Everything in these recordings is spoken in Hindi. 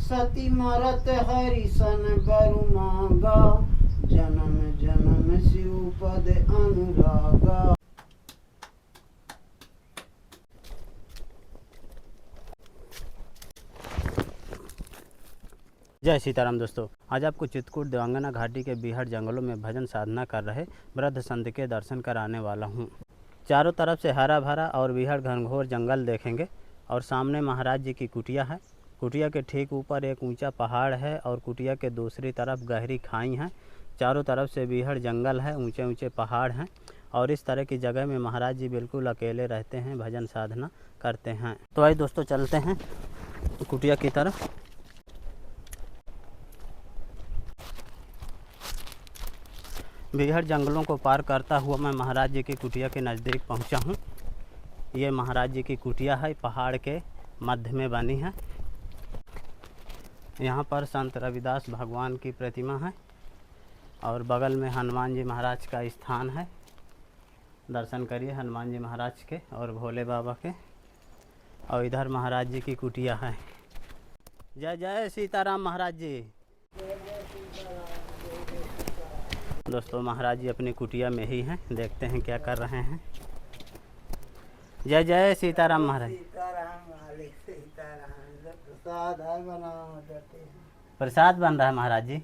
सती मरत हरिसन बरु मांगा, जन्म जन्म शिव पद अनुरागा। जय सीताराम दोस्तों, आज आपको चित्रकूट देवांगना घाटी के बीहड़ जंगलों में भजन साधना कर रहे वृद्ध संत के दर्शन कराने वाला हूँ। चारों तरफ से हरा भरा और बीहड़ घनघोर जंगल देखेंगे और सामने महाराज जी की कुटिया है। कुटिया के ठीक ऊपर एक ऊंचा पहाड़ है और कुटिया के दूसरी तरफ गहरी खाई है। चारों तरफ से बीहड़ जंगल है, ऊंचे ऊंचे पहाड़ हैं और इस तरह की जगह में महाराज जी बिल्कुल अकेले रहते हैं, भजन साधना करते हैं। तो आइए दोस्तों चलते हैं कुटिया की तरफ। बीहड़ जंगलों को पार करता हुआ मैं महाराज जी की कुटिया के नज़दीक पहुंचा हूं। ये महाराज जी की कुटिया है, पहाड़ के मध्य में बनी है। यहाँ पर संत रविदास भगवान की प्रतिमा है और बगल में हनुमान जी महाराज का स्थान है। दर्शन करिए हनुमान जी महाराज के और भोले बाबा के। और इधर महाराज जी की कुटिया है। जय जय सीताराम महाराज जी। दोस्तों महाराज जी अपनी कुटिया में ही हैं, देखते हैं क्या कर रहे हैं। जय जय सीताराम महाराज। सीताराम वाले सीताराम। प्रसाद है प्रसाद बन रहा है महाराज जी।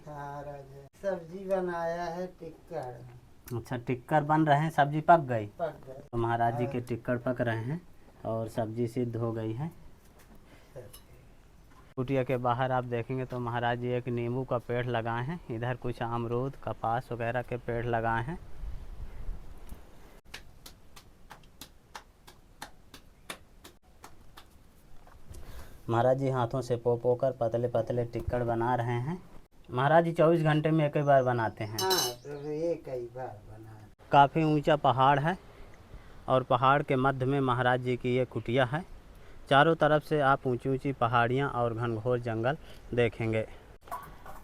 सब्जी बनाया है टिक्कर। अच्छा, टिक्कर बन रहे हैं, सब्जी पक गई। पक तो महाराज जी के टिक्कर पक रहे हैं और सब्जी सिद्ध हो गई है। कुटिया के बाहर आप देखेंगे तो महाराज जी एक नींबू का पेड़ लगाए हैं। इधर कुछ अमरूद, कपास वगैरह के पेड़ लगाए हैं। महाराज जी हाथों से पो कर पतले पतले टिक्कर बना रहे हैं। महाराज जी 24 घंटे में एक ही बार बनाते हैं। हाँ, तो एक ही बार बना। काफ़ी ऊंचा पहाड़ है और पहाड़ के मध्य में महाराज जी की ये कुटिया है। चारों तरफ से आप ऊंची ऊंची पहाड़ियाँ और घनघोर जंगल देखेंगे।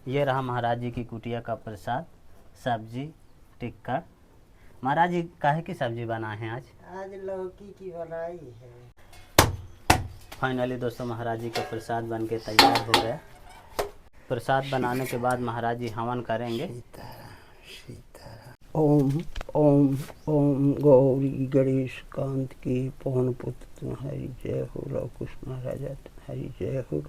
ये रहा महाराज जी की कुटिया का प्रसाद, सब्जी टिक्कर। महाराज जी काहे की सब्जी बनाए हैं आज? आज लौकी की बनाई है। फाइनली दोस्तों महाराज जी का प्रसाद बन के तैयार हो गया। प्रसाद बनाने के बाद महाराज जी हवन करेंगे। ओम ओम ओम गौरी गणेश कांत की पवन पुत्र तुम्हारी जय हो। लवकुश महाराजा तुम्हारी जय हो।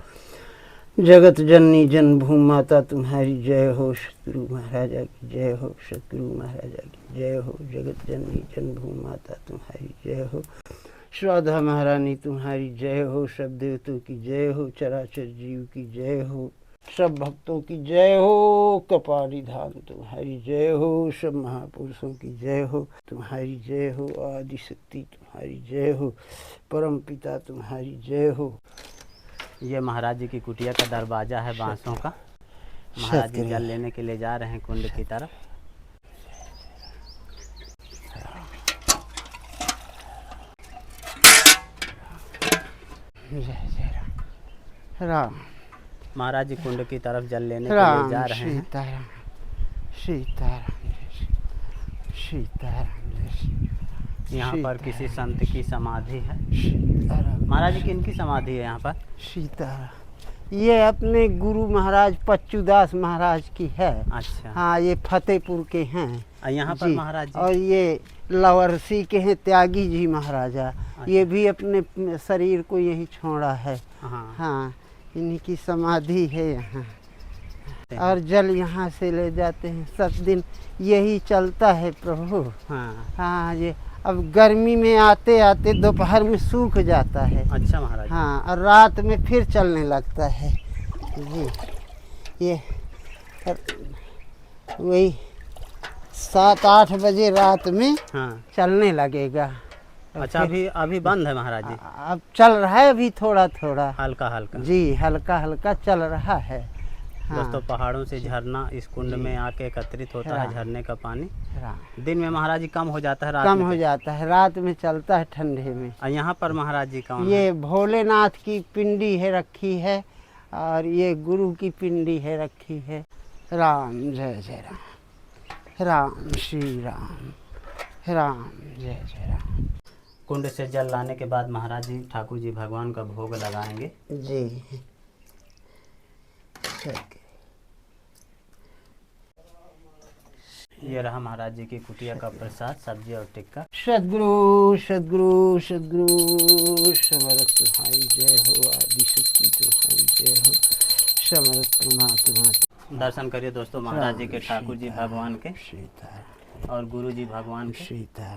जगत जननी जन्मभूमि माता तुम्हारी जय हो। शत्रु महाराजा की जय हो। शत्रु महाराजा की जय हो। जगत जननी जन्मभूमि माता तुम्हारी जय हो। श्रद्धा महारानी तुम्हारी जय हो। सब देवतों की जय हो। चराचर जीव की जय हो। सब भक्तों की जय हो। कपाली धाम तुम्हारी जय हो। सब महापुरुषों की जय हो। तुम्हारी जय हो। आदि शक्ति तुम्हारी जय हो। परम पिता तुम्हारी जय हो। ये महाराज जी की कुटिया का दरवाजा है बांसों का। महाराज जी जल लेने के लिए जा रहे हैं कुंड की तरफ। राम। महाराज जी कुंड की तरफ जल लेने के लिए जा रहे हैं। सीताराम सीताराम सीताराम। यहाँ पर किसी संत की समाधि है। सीताराम। महाराज जी किन की समाधि है यहाँ पर? सीताराम। ये अपने गुरु महाराज पच्चूदास महाराज की है। अच्छा। हाँ, ये फतेहपुर के हैं। यहाँ पर महाराज जी? और ये लवर्सी के हैं त्यागी जी महाराजा। अच्छा। ये भी अपने शरीर को यही छोड़ा है। हाँ, इन्हीं की समाधि है यहाँ। और जल यहाँ से ले जाते हैं। सब दिन यही चलता है प्रभु। हाँ, ये अब गर्मी में आते आते दोपहर में सूख जाता है। अच्छा महाराज। हाँ, और रात में फिर चलने लगता है जी। ये वही 7-8 बजे रात में चलने लगेगा। अच्छा, अभी बंद है महाराज जी? अब चल रहा है, अभी थोड़ा थोड़ा हल्का हल्का जी, हल्का हल्का चल रहा है। हाँ। दोस्तों पहाड़ों से झरना इस कुंड में आके एकत्रित होता है। झरने का पानी दिन में महाराज जी कम हो जाता है, रात कम में हो जाता है, रात में चलता है ठंडे में। यहाँ पर महाराज जी कौन ये है? भोलेनाथ की पिंडी है रखी है और ये गुरु की पिंडी है रखी है। राम जय जय राम। राम श्री राम। राम जय जय राम। कुंड से जल लाने के बाद महाराज जी ठाकुर जी भगवान का भोग लगाएंगे जी। ये रहा महाराज जी की कुटिया का प्रसाद, सब्जी और टिक्का। सद्गुरु सद्गुरु सद्गुरु समर्थ तुम्हारी जय हो, आदि शक्ति तुम्हारी जय हो, समर्थ परमात्मा। दर्शन करिए दोस्तों महाराज जी के, ठाकुर जी भगवान के सीता और गुरु जी भगवान के। सीता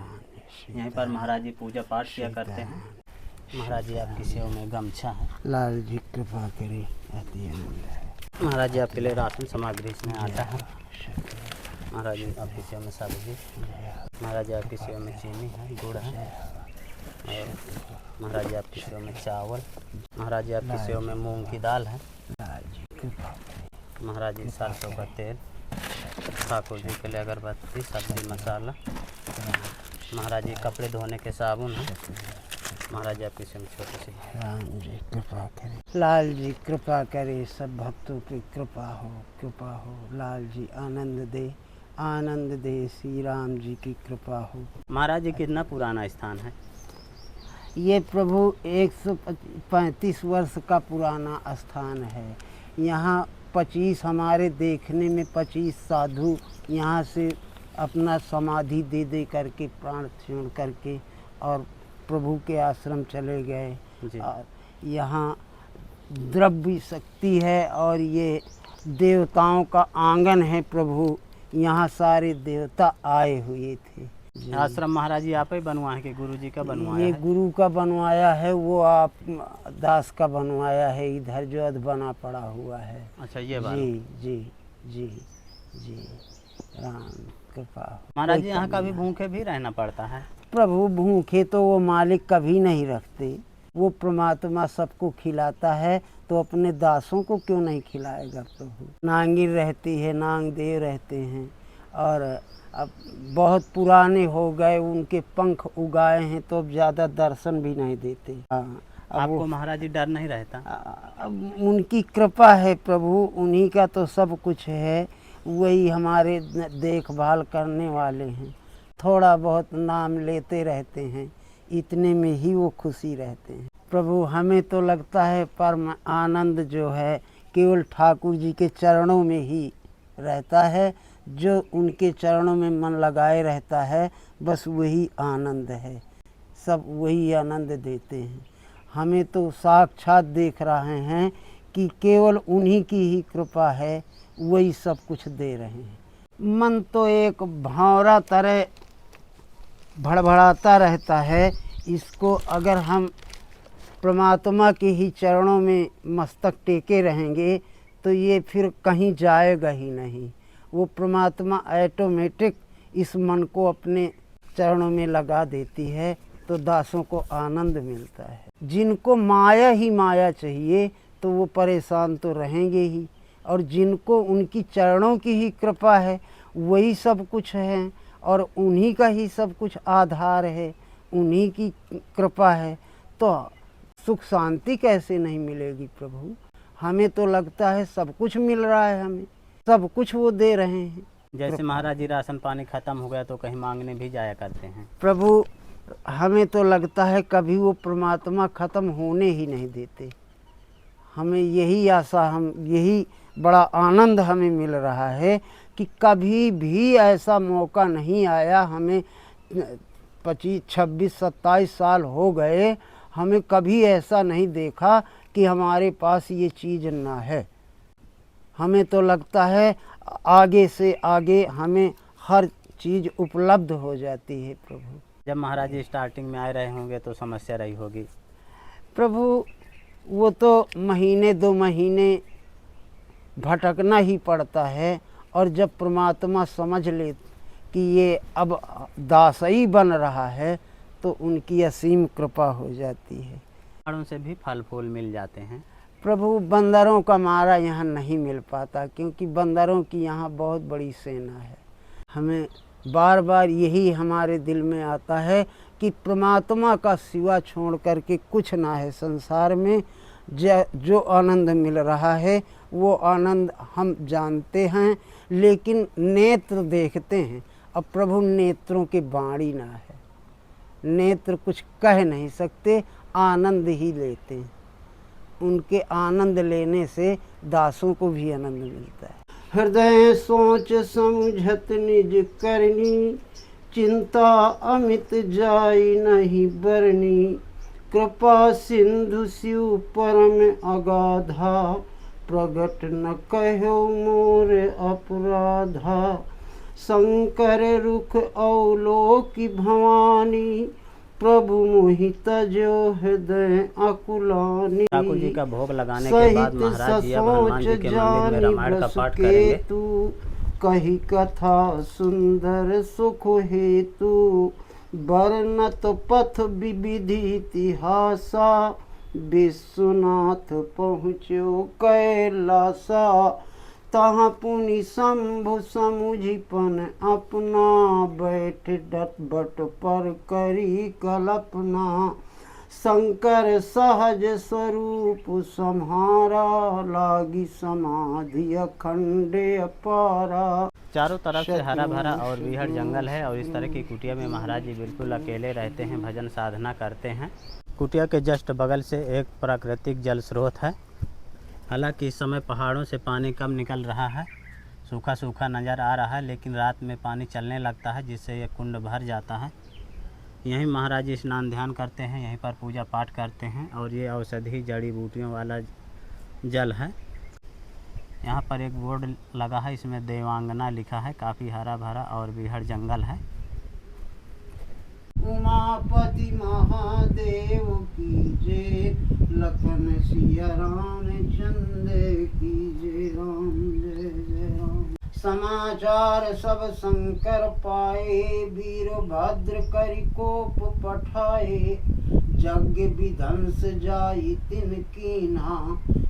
यहीं पर महाराज जी पूजा पाठ किया करते हैं। महाराज जी आपकी सेवा में गमछा है। लाल जी कृपा करे, अति आनंद है। महाराज जी आपके लिए राशन सामग्री इसमें आता है। महाराज जी आपकी सेवा में सब्जी, महाराज जी आपकी सेवा में चीनी है, गुड़ है, और महाराज जी आपकी सेवा में चावल, महाराज जी आपकी सेवा में मूंग की दाल है, महाराज जी सरसों का तेल, ठाकुर जी के लिए अगरबत्ती, सब्जी मसाला, महाराज जी कपड़े धोने के साबुन है, महाराज जी आपकी सेवा में छोटी सी। राम जी कृपा करे, लाल जी कृपा करे, सब भक्तों की कृपा हो, लाल जी आनंद दे, श्री राम जी की कृपा हो। महाराज जी कितना पुराना स्थान है? ये प्रभु 135 वर्ष का पुराना स्थान है। यहाँ 25 हमारे देखने में 25 साधु यहाँ से अपना समाधि दे करके, प्राण छोड़ करके और प्रभु के आश्रम चले गए। और यहाँ द्रव्य शक्ति है और ये देवताओं का आंगन है प्रभु, यहाँ सारे देवता आए हुए थे। आश्रम महाराज जी आप ही बनवाए हैं कि गुरु जी का बनवाया ये है? गुरु का बनवाया है, वो आप दास का बनवाया है, इधर जो अध बना पड़ा हुआ है। अच्छा ये बात। जी जी जी जी, राम कृपा हो। महाराज जी यहाँ कभी भूखे भी रहना पड़ता है? प्रभु भूखे तो वो मालिक कभी नहीं रखते, वो परमात्मा सबको खिलाता है, तो अपने दासों को क्यों नहीं खिलाएगा प्रभु। नांगिर रहती है, नांग देव रहते हैं, और अब बहुत पुराने हो गए, उनके पंख उगाए हैं तो अब ज़्यादा दर्शन भी नहीं देते। हाँ, आपको महाराज जी डर नहीं रहता? अब उनकी कृपा है प्रभु, उन्हीं का तो सब कुछ है, वही हमारे देखभाल करने वाले हैं। थोड़ा बहुत नाम लेते रहते हैं, इतने में ही वो खुशी रहते हैं। प्रभु हमें तो लगता है परम आनंद जो है केवल ठाकुर जी के चरणों में ही रहता है। जो उनके चरणों में मन लगाए रहता है, बस वही आनंद है, सब वही आनंद देते हैं। हमें तो साक्षात देख रहे हैं कि केवल उन्हीं की ही कृपा है, वही सब कुछ दे रहे हैं। मन तो एक भंवरा तरह भड़बड़ाता रहता है, इसको अगर हम परमात्मा के ही चरणों में मस्तक टेके रहेंगे तो ये फिर कहीं जाएगा ही नहीं। वो परमात्मा ऑटोमेटिक इस मन को अपने चरणों में लगा देती है, तो दासों को आनंद मिलता है। जिनको माया ही माया चाहिए तो वो परेशान तो रहेंगे ही, और जिनको उनकी चरणों की ही कृपा है वही सब कुछ है, और उन्हीं का ही सब कुछ आधार है, उन्हीं की कृपा है, तो सुख शांति कैसे नहीं मिलेगी प्रभु। हमें तो लगता है सब कुछ मिल रहा है, हमें सब कुछ वो दे रहे हैं। जैसे महाराज जी राशन पानी खत्म हो गया तो कहीं मांगने भी जाया करते हैं? प्रभु हमें तो लगता है कभी वो परमात्मा खत्म होने ही नहीं देते। हमें यही आशा, हम यही बड़ा आनंद हमें मिल रहा है कि कभी भी ऐसा मौका नहीं आया। हमें 25, 26, 27 साल हो गए, हमें कभी ऐसा नहीं देखा कि हमारे पास ये चीज़ ना है। हमें तो लगता है आगे से आगे हमें हर चीज़ उपलब्ध हो जाती है प्रभु। जब महाराज जी स्टार्टिंग में आ रहे होंगे तो समस्या रही होगी? प्रभु वो तो महीने 2 महीने भटकना ही पड़ता है, और जब परमात्मा समझ ले कि ये अब दासई बन रहा है तो उनकी असीम कृपा हो जाती है। पहाड़ों से भी फल फूल मिल जाते हैं? प्रभु बंदरों का मारा यहाँ नहीं मिल पाता, क्योंकि बंदरों की यहाँ बहुत बड़ी सेना है। हमें बार बार यही हमारे दिल में आता है कि परमात्मा का सिवा छोड़ करके कुछ ना है संसार में। जो आनंद मिल रहा है वो आनंद हम जानते हैं, लेकिन नेत्र देखते हैं। अब प्रभु नेत्रों के बाणी ना है, नेत्र कुछ कह नहीं सकते, आनंद ही लेते हैं। उनके आनंद लेने से दासों को भी आनंद मिलता है। हृदय सोच समझत निज करनी, चिंता अमित जाई नहीं बरनी। कृपा सिंधु शिव परम अगाधा, प्रगट न कहो मोर अपराधा। शंकर रुख अवलोकि भवानी, प्रभु मोहि तजो हृदय अकुलानी। ठाकुर जी का भोग लगाने के बाद महाराज जी अब हनुमान जी के मंदिर में रामायण का पाठ करेंगे। कही कथा सुंदर सुख हेतु, वर्णत पथ विविधि इतिहासा। विश्वनाथ पहुँचो कैलासा, तहाँ पुनि शंभु समुझिपन अपना। बैठ डट बट पर करी कल्पना, शंकर सहज स्वरूप सम्हारा। लागी समाधि अखंड अपारा। चारों तरफ से हरा भरा और बीहड़ जंगल है और इस तरह की कुटिया में महाराज जी बिल्कुल अकेले रहते हैं, भजन साधना करते हैं। कुटिया के जस्ट बगल से एक प्राकृतिक जल स्रोत है। हालांकि इस समय पहाड़ों से पानी कम निकल रहा है, सूखा सूखा नज़र आ रहा है, लेकिन रात में पानी चलने लगता है जिससे ये कुंड भर जाता है। यहीं महाराज जी स्नान ध्यान करते हैं, यहीं पर पूजा पाठ करते हैं और ये औषधि जड़ी बूटियों वाला जल है। यहाँ पर एक बोर्ड लगा है, इसमें देवांगना लिखा है। काफ़ी हरा भरा और बीहड़ जंगल है। उमापति महादेव की जय, लखन सिया रामचंद्र की जय। राम जय जय राम। समाचार सब शंकर पाए, वीरभद्र करि कोप पठाए। यज्ञ विध्वंस जाई तिन कीन्हा,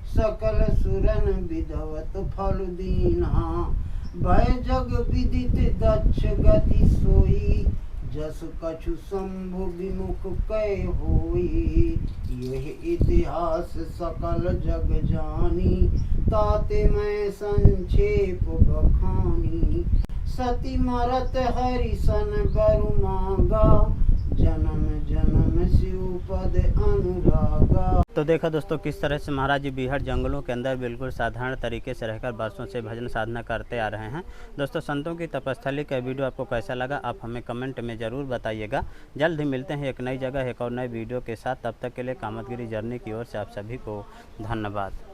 सकल सुरन विधवत फल दीन्हा। भय जग विदित दक्ष गति सोई, जस कछु शंभु विमुख कै होई। यह इतिहास सकल जग जानी, ताते मैं संक्षेप बखानी। सती मरत हरि सन बरु मांगा, जन्म जन्म शिव पद अनुरागा। तो देखा दोस्तों किस तरह से महाराज जी बीहड़ जंगलों के अंदर बिल्कुल साधारण तरीके से रहकर वर्षों से भजन साधना करते आ रहे हैं। दोस्तों संतों की तपस्थली का वीडियो आपको कैसा लगा आप हमें कमेंट में ज़रूर बताइएगा। जल्द ही मिलते हैं एक नई जगह एक और नए वीडियो के साथ। तब तक के लिए कामतगिरी जर्नी की ओर से आप सभी को धन्यवाद।